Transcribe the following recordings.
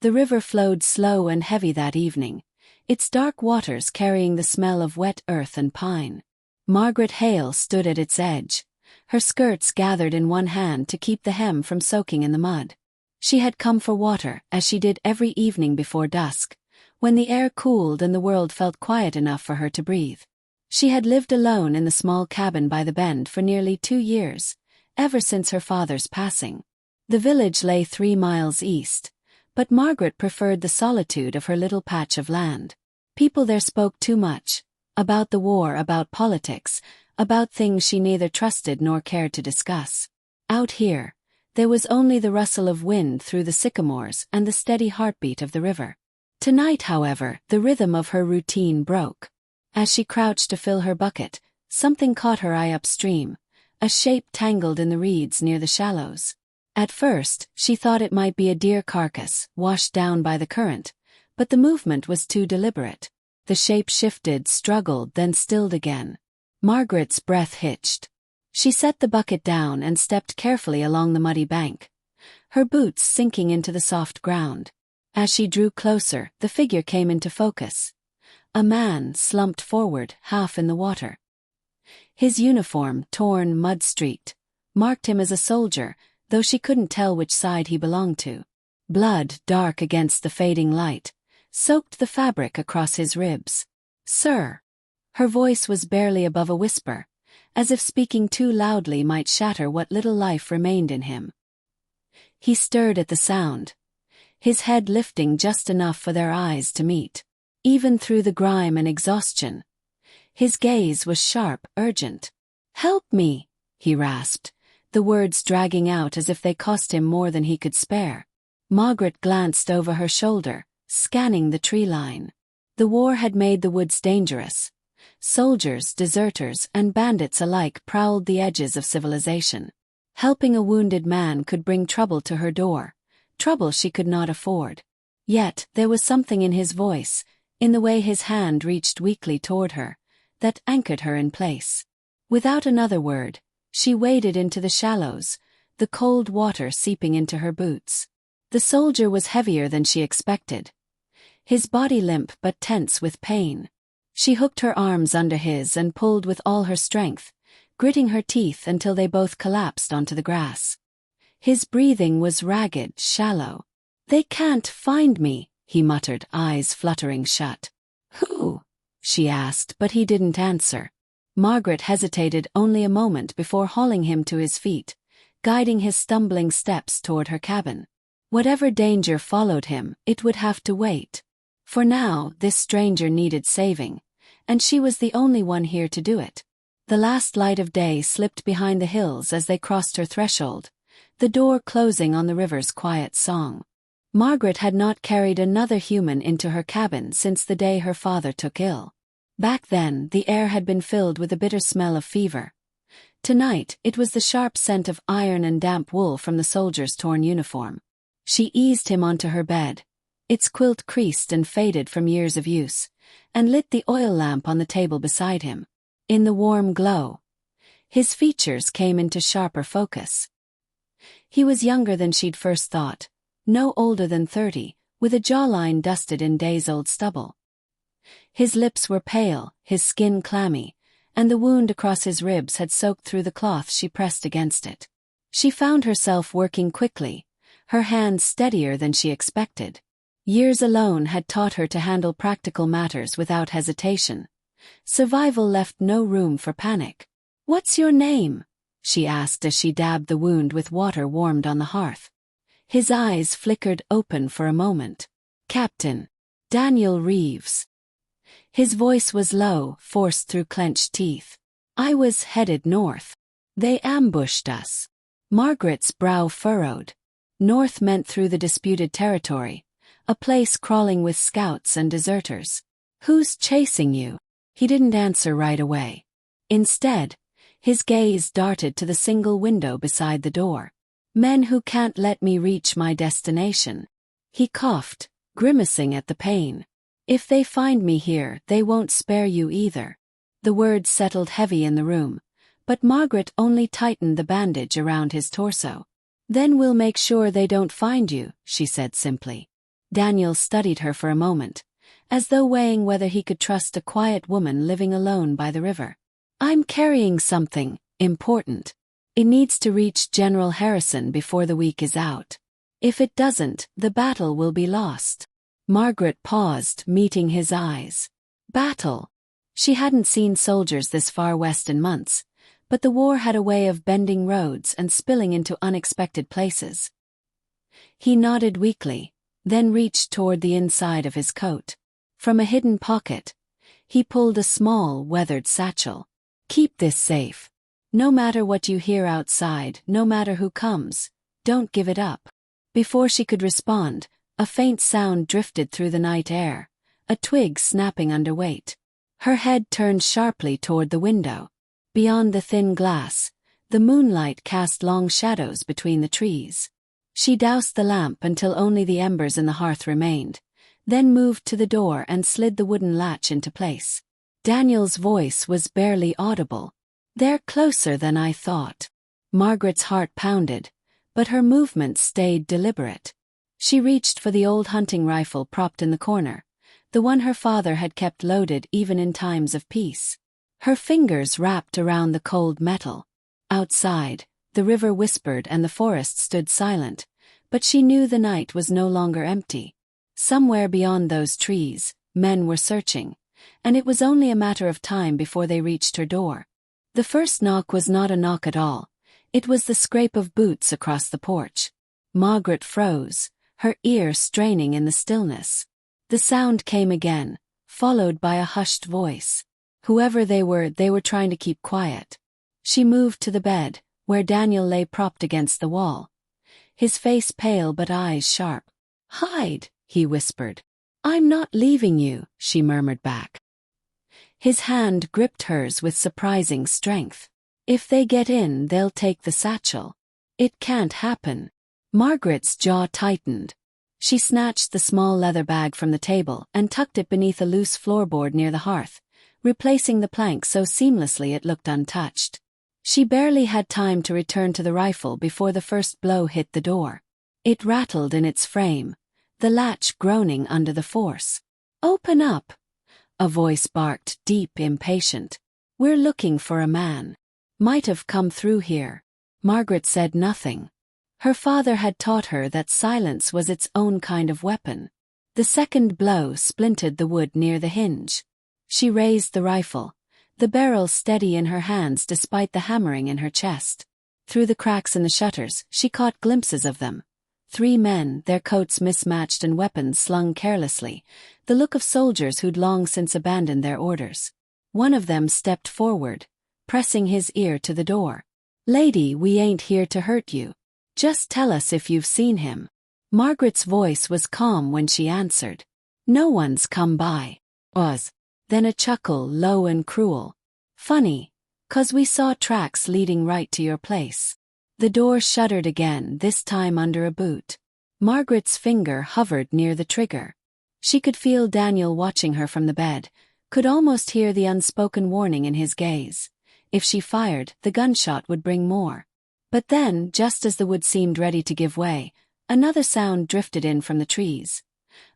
The river flowed slow and heavy that evening, its dark waters carrying the smell of wet earth and pine. Margaret Hale stood at its edge, her skirts gathered in one hand to keep the hem from soaking in the mud. She had come for water, as she did every evening before dusk, when the air cooled and the world felt quiet enough for her to breathe. She had lived alone in the small cabin by the bend for nearly 2 years, ever since her father's passing. The village lay 3 miles east, but Margaret preferred the solitude of her little patch of land. People there spoke too much, about the war, about politics, about things she neither trusted nor cared to discuss. Out here, there was only the rustle of wind through the sycamores and the steady heartbeat of the river. Tonight, however, the rhythm of her routine broke. As she crouched to fill her bucket, something caught her eye upstream, a shape tangled in the reeds near the shallows. At first, she thought it might be a deer carcass, washed down by the current, but the movement was too deliberate. The shape shifted, struggled, then stilled again. Margaret's breath hitched. She set the bucket down and stepped carefully along the muddy bank, her boots sinking into the soft ground. As she drew closer, the figure came into focus. A man slumped forward, half in the water. His uniform, torn, mud-streaked, marked him as a soldier, though she couldn't tell which side he belonged to. Blood, dark against the fading light, soaked the fabric across his ribs. "Sir." Her voice was barely above a whisper, as if speaking too loudly might shatter what little life remained in him. He stirred at the sound, his head lifting just enough for their eyes to meet. Even through the grime and exhaustion, his gaze was sharp, urgent. "Help me," he rasped, the words dragging out as if they cost him more than he could spare. Margaret glanced over her shoulder, scanning the tree line. The war had made the woods dangerous. Soldiers, deserters, and bandits alike prowled the edges of civilization. Helping a wounded man could bring trouble to her door, trouble she could not afford. Yet, there was something in his voice, in the way his hand reached weakly toward her, that anchored her in place. Without another word, she waded into the shallows, the cold water seeping into her boots. The soldier was heavier than she expected, his body limp but tense with pain. She hooked her arms under his and pulled with all her strength, gritting her teeth until they both collapsed onto the grass. His breathing was ragged, shallow. "They can't find me," he muttered, eyes fluttering shut. "Who?" she asked, but he didn't answer. Margaret hesitated only a moment before hauling him to his feet, guiding his stumbling steps toward her cabin. Whatever danger followed him, it would have to wait. For now, this stranger needed saving, and she was the only one here to do it. The last light of day slipped behind the hills as they crossed her threshold, the door closing on the river's quiet song. Margaret had not carried another human into her cabin since the day her father took ill. Back then, the air had been filled with a bitter smell of fever. Tonight, it was the sharp scent of iron and damp wool from the soldier's torn uniform. She eased him onto her bed, its quilt creased and faded from years of use, and lit the oil lamp on the table beside him. In the warm glow, his features came into sharper focus. He was younger than she'd first thought, no older than 30, with a jawline dusted in days-old stubble. His lips were pale, his skin clammy, and the wound across his ribs had soaked through the cloth she pressed against it. She found herself working quickly, her hands steadier than she expected. Years alone had taught her to handle practical matters without hesitation. Survival left no room for panic. "What's your name?" she asked as she dabbed the wound with water warmed on the hearth. His eyes flickered open for a moment. "Captain Daniel Reeves." His voice was low, forced through clenched teeth. "I was headed north. They ambushed us." Margaret's brow furrowed. North meant through the disputed territory, a place crawling with scouts and deserters. "Who's chasing you?" He didn't answer right away. Instead, his gaze darted to the single window beside the door. "Men who can't let me reach my destination." He coughed, grimacing at the pain. "If they find me here, they won't spare you either." The words settled heavy in the room, but Margaret only tightened the bandage around his torso. "Then we'll make sure they don't find you," she said simply. Daniel studied her for a moment, as though weighing whether he could trust a quiet woman living alone by the river. "I'm carrying something important. It needs to reach General Harrison before the week is out. If it doesn't, the battle will be lost." Margaret paused, meeting his eyes. Battle. She hadn't seen soldiers this far west in months, but the war had a way of bending roads and spilling into unexpected places. He nodded weakly, then reached toward the inside of his coat. From a hidden pocket, he pulled a small, weathered satchel. "Keep this safe. No matter what you hear outside, no matter who comes, don't give it up." Before she could respond, a faint sound drifted through the night air, a twig snapping under weight. Her head turned sharply toward the window. Beyond the thin glass, the moonlight cast long shadows between the trees. She doused the lamp until only the embers in the hearth remained, then moved to the door and slid the wooden latch into place. Daniel's voice was barely audible. "They're closer than I thought." Margaret's heart pounded, but her movements stayed deliberate. She reached for the old hunting rifle propped in the corner, the one her father had kept loaded even in times of peace. Her fingers wrapped around the cold metal. Outside, the river whispered and the forest stood silent, but she knew the night was no longer empty. Somewhere beyond those trees, men were searching, and it was only a matter of time before they reached her door. The first knock was not a knock at all. It was the scrape of boots across the porch. Margaret froze, her ear straining in the stillness. The sound came again, followed by a hushed voice. Whoever they were trying to keep quiet. She moved to the bed, where Daniel lay propped against the wall. His face pale but eyes sharp. "Hide," he whispered. "I'm not leaving you," she murmured back. His hand gripped hers with surprising strength. "If they get in, they'll take the satchel." "It can't happen." Margaret's jaw tightened. She snatched the small leather bag from the table and tucked it beneath a loose floorboard near the hearth, replacing the plank so seamlessly it looked untouched. She barely had time to return to the rifle before the first blow hit the door. It rattled in its frame, the latch groaning under the force. "Open up!" A voice barked, deep, impatient. "We're looking for a man. Might have come through here." Margaret said nothing. Her father had taught her that silence was its own kind of weapon. The second blow splintered the wood near the hinge. She raised the rifle, the barrel steady in her hands despite the hammering in her chest. Through the cracks in the shutters, she caught glimpses of them. 3 men, their coats mismatched and weapons slung carelessly, the look of soldiers who'd long since abandoned their orders. One of them stepped forward, pressing his ear to the door. "Lady, we ain't here to hurt you. Just tell us if you've seen him." Margaret's voice was calm when she answered. "No one's come by." Then a chuckle, low and cruel. "Funny, 'cause we saw tracks leading right to your place." The door shuddered again, this time under a boot. Margaret's finger hovered near the trigger. She could feel Daniel watching her from the bed, could almost hear the unspoken warning in his gaze. If she fired, the gunshot would bring more. But then, just as the wood seemed ready to give way, another sound drifted in from the trees.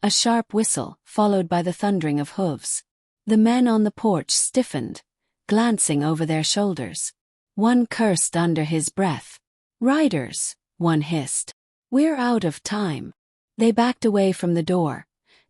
A sharp whistle, followed by the thundering of hooves. The men on the porch stiffened, glancing over their shoulders. One cursed under his breath. "Riders," one hissed. "We're out of time." They backed away from the door,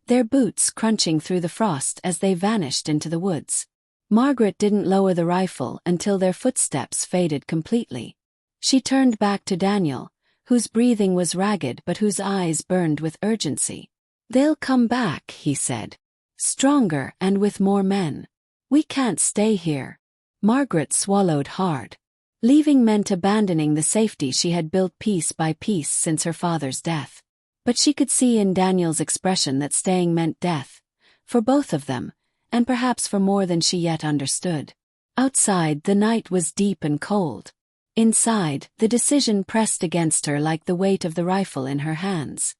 their boots crunching through the frost as they vanished into the woods. Margaret didn't lower the rifle until their footsteps faded completely. She turned back to Daniel, whose breathing was ragged but whose eyes burned with urgency. "They'll come back," he said. "Stronger and with more men. We can't stay here." Margaret swallowed hard. Leaving meant abandoning the safety she had built piece by piece since her father's death. But she could see in Daniel's expression that staying meant death, for both of them, and perhaps for more than she yet understood. Outside, the night was deep and cold. Inside, the decision pressed against her like the weight of the rifle in her hands.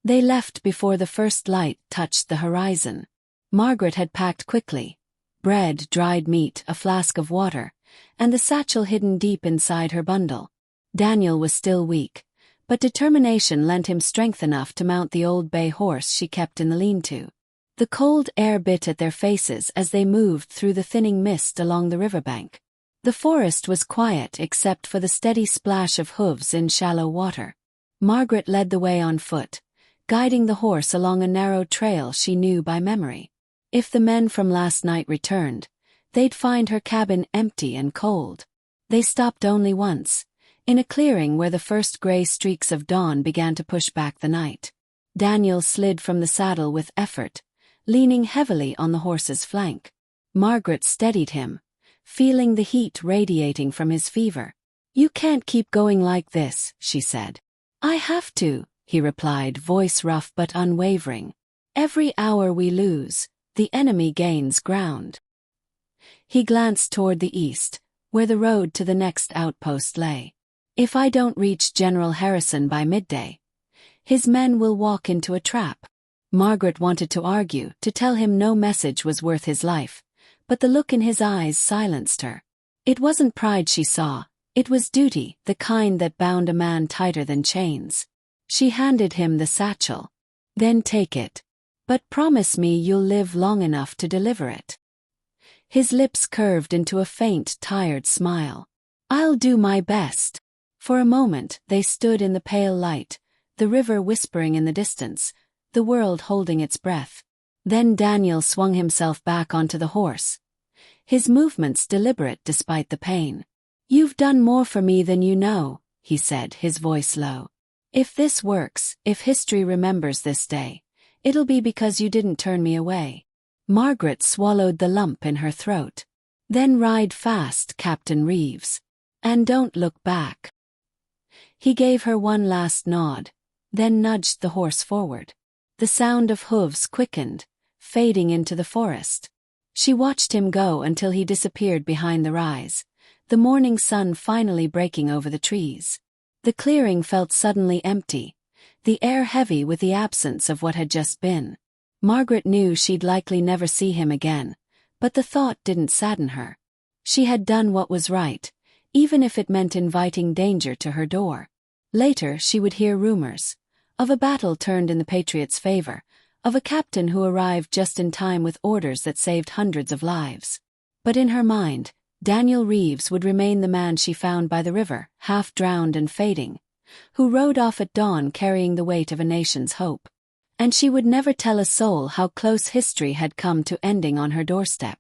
They left before the first light touched the horizon. Margaret had packed quickly. Bread, dried meat, a flask of water, and the satchel hidden deep inside her bundle. Daniel was still weak, But determination lent him strength enough to mount the old bay horse she kept in the lean-to. The cold air bit at their faces as they moved through the thinning mist along the riverbank. The forest was quiet except for the steady splash of hooves in shallow water. Margaret led the way on foot, guiding the horse along a narrow trail she knew by memory. If the men from last night returned, they'd find her cabin empty and cold. They stopped only once, in a clearing where the first gray streaks of dawn began to push back the night. Daniel slid from the saddle with effort, leaning heavily on the horse's flank. Margaret steadied him, feeling the heat radiating from his fever. "You can't keep going like this," she said. "I have to," he replied, voice rough but unwavering. "Every hour we lose, the enemy gains ground." He glanced toward the east, where the road to the next outpost lay. "If I don't reach General Harrison by midday, his men will walk into a trap." Margaret wanted to argue, to tell him no message was worth his life, but the look in his eyes silenced her. It wasn't pride she saw, it was duty, the kind that bound a man tighter than chains. She handed him the satchel. "Then take it. But promise me you'll live long enough to deliver it." His lips curved into a faint, tired smile. "I'll do my best." For a moment they stood in the pale light, the river whispering in the distance, the world holding its breath. Then Daniel swung himself back onto the horse, his movements deliberate despite the pain. "You've done more for me than you know," he said, his voice low. "If this works, if history remembers this day, it'll be because you didn't turn me away." Margaret swallowed the lump in her throat. "Then ride fast, Captain Reeves. And don't look back." He gave her one last nod, then nudged the horse forward. The sound of hooves quickened, fading into the forest. She watched him go until he disappeared behind the rise, the morning sun finally breaking over the trees. The clearing felt suddenly empty, the air heavy with the absence of what had just been. Margaret knew she'd likely never see him again, but the thought didn't sadden her. She had done what was right, even if it meant inviting danger to her door. Later she would hear rumors of a battle turned in the Patriots' favor, of a captain who arrived just in time with orders that saved hundreds of lives. But in her mind, Daniel Reeves would remain the man she found by the river, half drowned and fading, who rode off at dawn carrying the weight of a nation's hope. And she would never tell a soul how close history had come to ending on her doorstep.